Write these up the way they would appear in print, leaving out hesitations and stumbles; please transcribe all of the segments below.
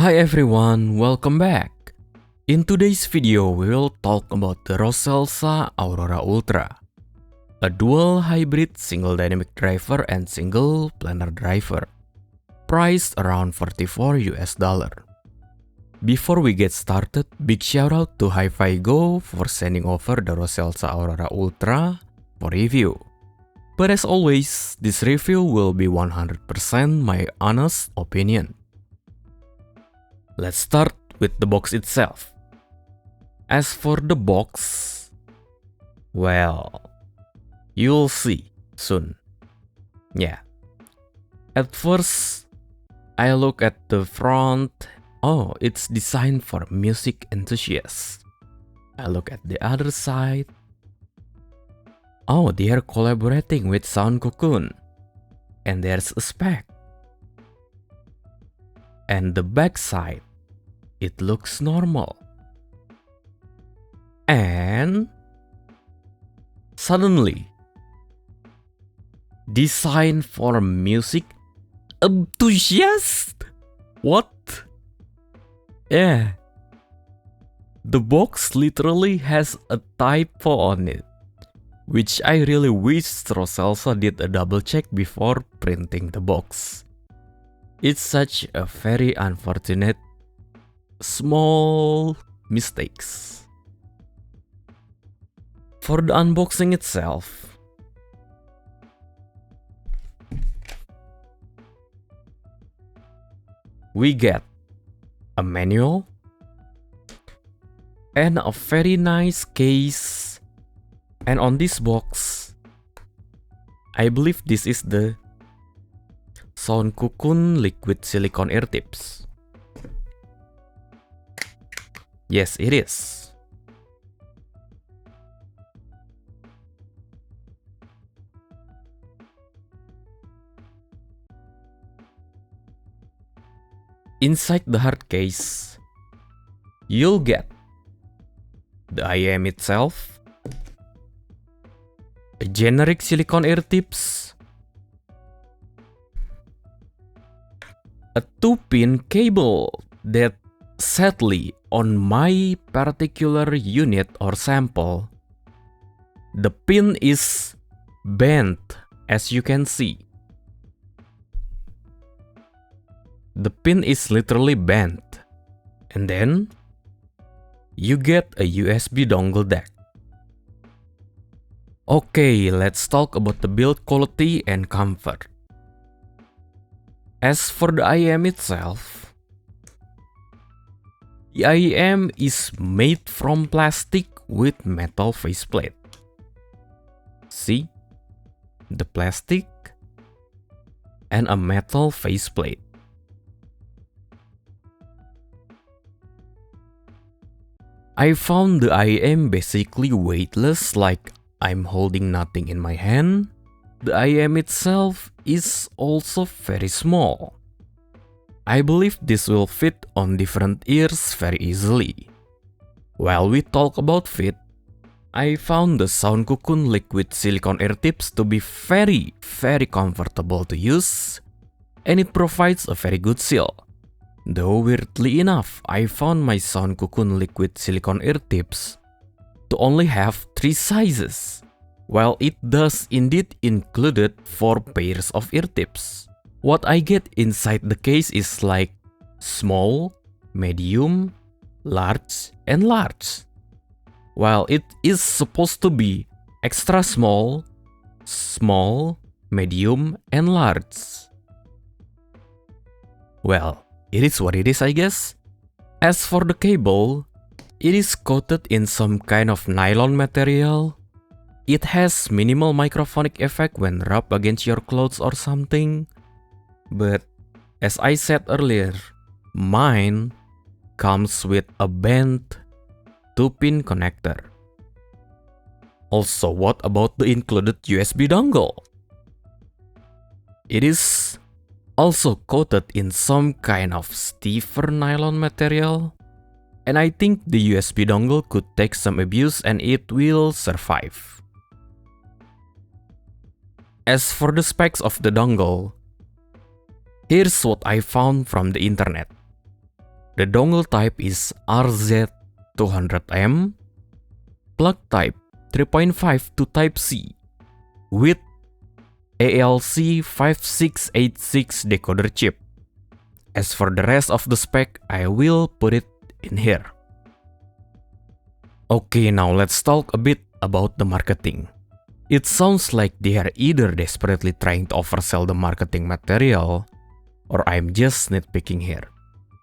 Hi everyone, welcome back. In today's video, we will talk about the Roselsa Aurora Ultra, a dual hybrid single dynamic driver and single planar driver, priced around 44 US dollar. Before we get started, big shout out to Hi-Fi Go for sending over the Roselsa Aurora Ultra for review. But as always, this review will be 100% my honest opinion. Let's start with the box itself. As for the box, well, you'll see soon. Yeah. At first, I look at the front. Oh, it's designed for music enthusiasts. I look at the other side. Oh, they are collaborating with Sound Cocoon. And there's a spec. And the back side, it looks normal. And suddenly, designed for music enthusiasts? What? Yeah. The box literally has a typo on it, which I really wish Roselsa did a double check before printing the box. It's such a very unfortunate small mistakes. For the unboxing itself, we get a manual and a very nice case. And on this box, I believe this is the Sound Cocoon liquid silicone ear tips. Yes, it is. Inside the hard case, you'll get the IEM itself, a generic silicone ear tips, a 2-pin cable that sadly on my particular unit or sample, the pin is bent, as you can see. The pin is literally bent. And then you get a USB dongle deck. Okay, let's talk about the build quality and comfort. As for the IEM itself, the IEM is made from plastic with metal faceplate. See? The plastic and a metal faceplate. I found the IEM basically weightless, like I'm holding nothing in my hand. The IEM itself is also very small. I believe this will fit on different ears very easily. While we talk about fit, I found the Sound Cocoon liquid silicone ear tips to be very comfortable to use, and it provides a very good seal. Though weirdly enough, I found my Sound Cocoon liquid silicone ear tips to only have 3 sizes, while it does indeed included 4 pairs of ear tips. What I get inside the case is like small, medium, large, and large. While it is supposed to be extra small, small, medium, and large. Well, it is what it is, I guess. As for the cable, it is coated in some kind of nylon material. It has minimal microphonic effect when rubbed against your clothes or something. But as I said earlier, mine comes with a bent 2-pin connector. Also, what about the included USB dongle? It is also coated in some kind of stiffer nylon material, and I think the USB dongle could take some abuse and it will survive. As for the specs of the dongle, here's what I found from the internet. The dongle type is RZ200M, plug type 3.5 to Type-C, with ALC5686 decoder chip. As for the rest of the spec, I will put it in here. Okay, now let's talk a bit about the marketing. It sounds like they are either desperately trying to oversell the marketing material, or I'm just nitpicking here,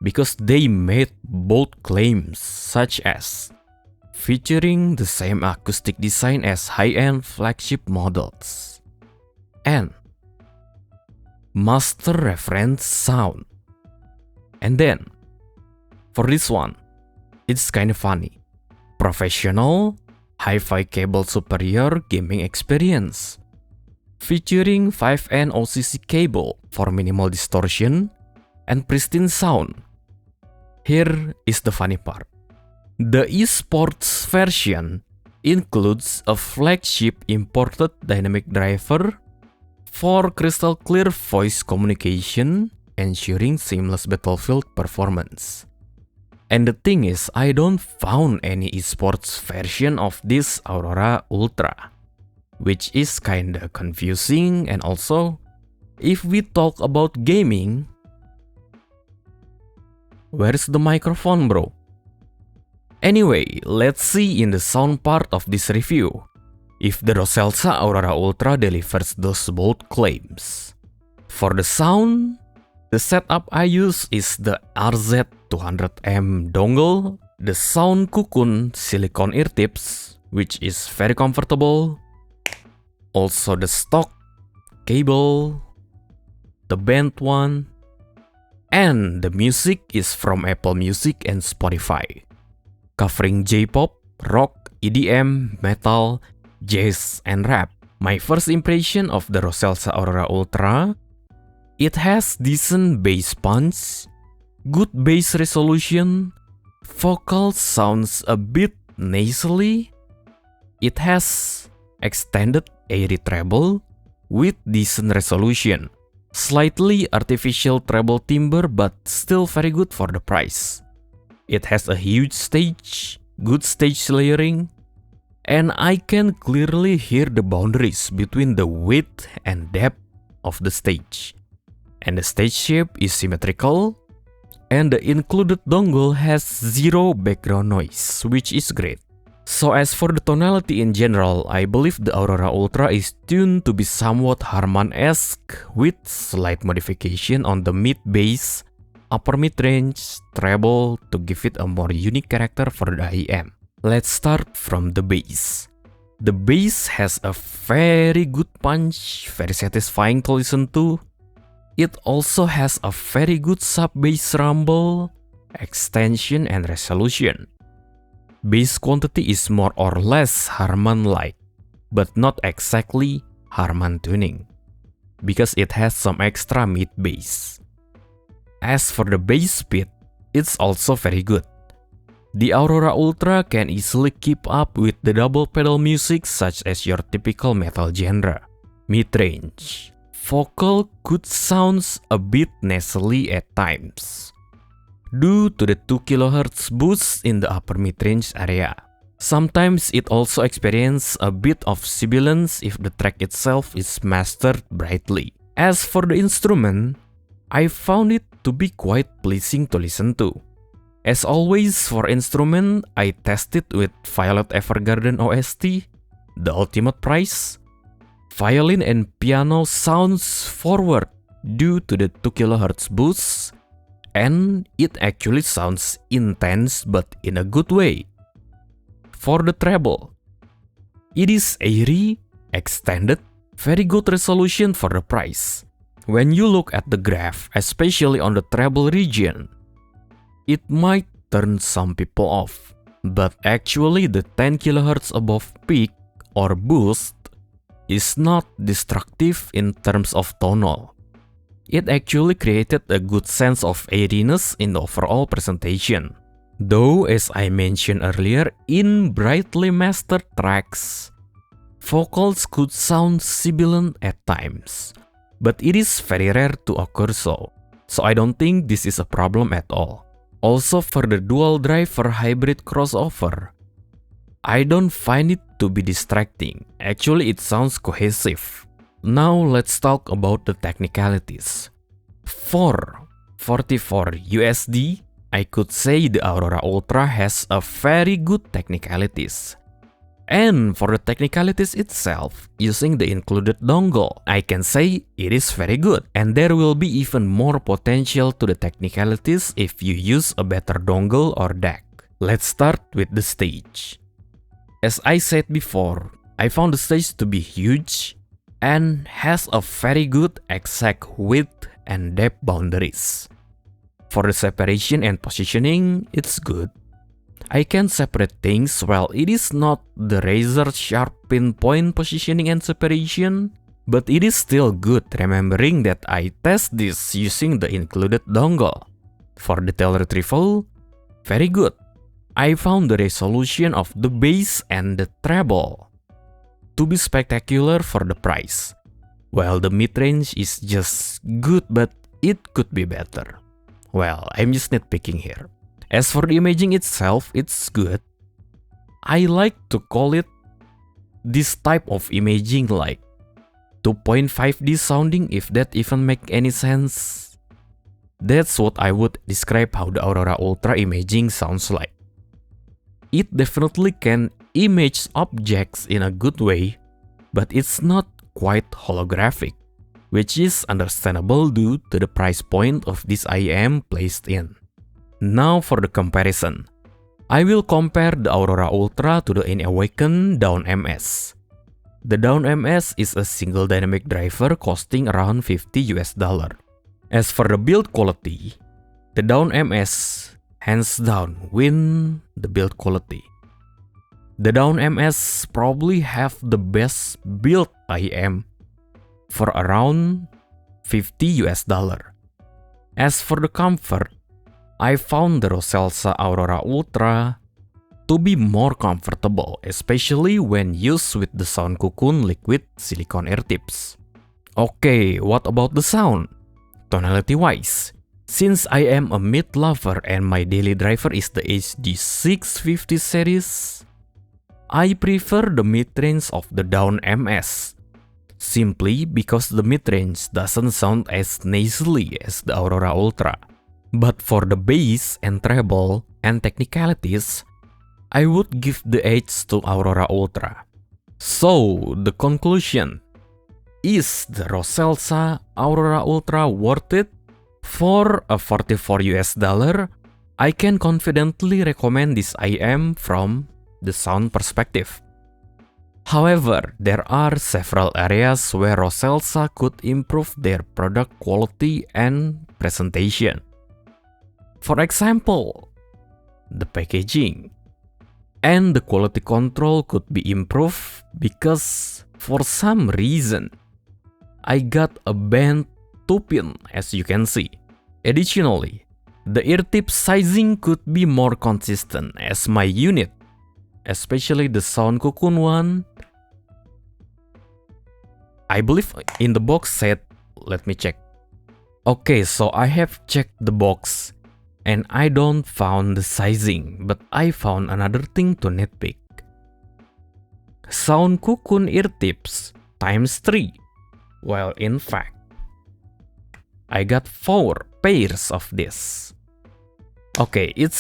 because they made bold claims such as featuring the same acoustic design as high-end flagship models, and master reference sound. And then, for this one, it's kind of funny. Professional, hi-fi cable superior gaming experience, featuring 5N OCC cable for minimal distortion and pristine sound. Here is the funny part. The esports version includes a flagship imported dynamic driver for crystal clear voice communication, ensuring seamless battlefield performance. And the thing is, I don't found any esports version of this Aurora Ultra, which is kinda confusing. And also, if we talk about gaming, where's the microphone, bro? Anyway, let's see in the sound part of this review if the Roselsa Aurora Ultra delivers those bold claims. For the sound, the setup I use is the RZ200M dongle, the Sound Cocoon silicone ear tips, which is very comfortable, also the stock cable, the bent one, and the music is from Apple Music and Spotify, covering J-pop, rock, EDM, metal, jazz, and rap. My first impression of the Roselsa Aurora Ultra: it has decent bass punch, good bass resolution, vocal sounds a bit nasally, it has extended airy treble with decent resolution, slightly artificial treble timbre but still very good for the price. It has a huge stage, good stage layering, and I can clearly hear the boundaries between the width and depth of the stage. And the stage shape is symmetrical, and the included dongle has zero background noise, which is great. So as for the tonality in general, I believe the Aurora Ultra is tuned to be somewhat Harman-esque with slight modification on the mid-bass, upper mid-range, treble to give it a more unique character for the IEM. Let's start from the bass. The bass has a very good punch, very satisfying to listen to. It also has a very good sub-bass rumble, extension, and resolution. Bass quantity is more or less Harman-like, but not exactly Harman tuning, because it has some extra mid-bass. As for the bass speed, it's also very good. The Aurora Ultra can easily keep up with the double pedal music such as your typical metal genre. Mid-range. Vocal could sounds a bit nasally at times, due to the 2 kHz boost in the upper mid-range area. Sometimes it also experiences a bit of sibilance if the track itself is mastered brightly. As for the instrument, I found it to be quite pleasing to listen to. As always for instrument, I tested with Violet Evergarden OST, the ultimate price. Violin and piano sounds forward due to the 2 kHz boost, and it actually sounds intense but in a good way. For the treble, it is airy, extended, very good resolution for the price. When you look at the graph, especially on the treble region, it might turn some people off, but actually the 10 kHz above peak or boost is not destructive in terms of tonal. It actually created a good sense of airiness in the overall presentation. Though, as I mentioned earlier, in brightly mastered tracks, vocals could sound sibilant at times, but it is very rare to occur so I don't think this is a problem at all. Also for the dual driver hybrid crossover, I don't find it to be distracting. Actually, it sounds cohesive. Now let's talk about the technicalities. For 44 USD, I could say the Aurora Ultra has a very good technicalities. And for the technicalities itself, using the included dongle, I can say it is very good. And there will be even more potential to the technicalities if you use a better dongle or DAC. Let's start with the stage. As I said before, I found the stage to be huge and has a very good exact width and depth boundaries. For the separation and positioning, it's good. I can separate things while it is not the razor sharp pinpoint positioning and separation, but it is still good remembering that I test this using the included dongle. For detail retrieval, very good. I found the resolution of the bass and the treble to be spectacular for the price, while the mid-range is just good but it could be better. Well, I'm just nitpicking here. As for the imaging itself, it's good. I like to call it this type of imaging like 2.5D sounding, if that even make any sense. That's what I would describe how the Aurora Ultra imaging sounds like. It definitely can image objects in a good way, but it's not quite holographic, which is understandable due to the price point of this IEM placed in. Now for the comparison. I will compare the Aurora Ultra to the InAwaken Dawn MS. The Dawn MS is a single dynamic driver costing around $50. As for the build quality, the Dawn MS hands down win the build quality. The Dawn MS probably have the best build IEM for around $50. As for the comfort, I found the Roselsa Aurora Ultra to be more comfortable, especially when used with the Sound Cocoon liquid silicone ear tips. Okay, what about the sound? Tonality wise, since I am a mid lover and my daily driver is the HD650 series, I prefer the mid-range of the Dawn MS, simply because the mid-range doesn't sound as nasally as the Aurora Ultra. But for the bass and treble and technicalities, I would give the edge to Aurora Ultra. So, the conclusion, is the Roselsa Aurora Ultra worth it? For a $44, I can confidently recommend this IEM from the sound perspective. However, there are several areas where Roselsa could improve their product quality and presentation. For example, the packaging and the quality control could be improved because for some reason, I got a bent 2-pin as you can see. Additionally, the ear tip sizing could be more consistent as my unit, especially the Sound Cocoon one, I believe in the box said, let me check. Okay, so I have checked the box and I don't found the sizing, but I found another thing to nitpick. Sound Cocoon ear tips times 3, while in fact, I got 4 pairs of this. Okay, it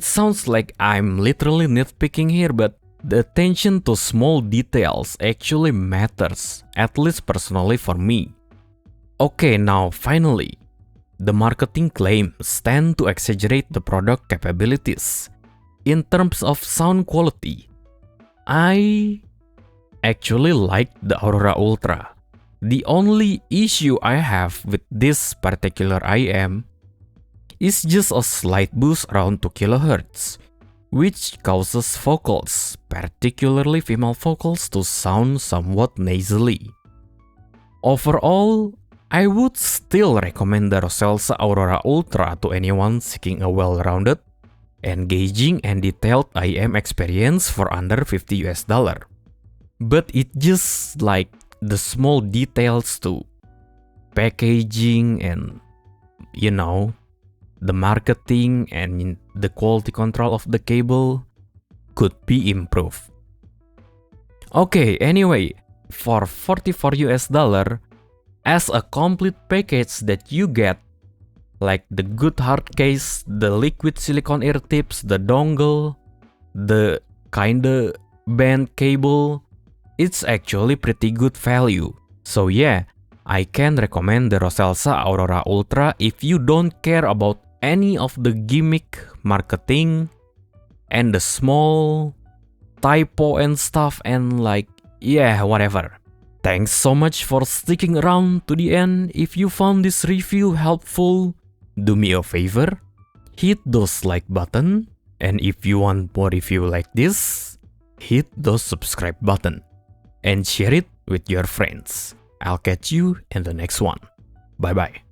sounds like I'm literally nitpicking here, but the attention to small details actually matters, at least personally for me. Okay, now finally, the marketing claims tend to exaggerate the product capabilities. In terms of sound quality, I actually like the Aurora Ultra. The only issue I have with this particular IEM is just a slight boost around 2 kHz, which causes vocals, particularly female vocals, to sound somewhat nasally. Overall, I would still recommend the Roselsa Aurora Ultra to anyone seeking a well-rounded, engaging and detailed IEM experience for under $50. But it just like the small details too, packaging and the marketing and the quality control of the cable could be improved. Okay, anyway, for $44 as a complete package that you get, like the good hard case, the liquid silicone ear tips, the dongle, the kinda bent cable, it's actually pretty good value. So yeah, I can recommend the Roselsa Aurora Ultra if you don't care about any of the gimmick marketing and the small typo and stuff and like, yeah, whatever. Thanks so much for sticking around to the end. If you found this review helpful, do me a favor, hit those like button, and if you want more review like this, hit those subscribe button and share it with your friends. I'll catch you in the next one. Bye bye.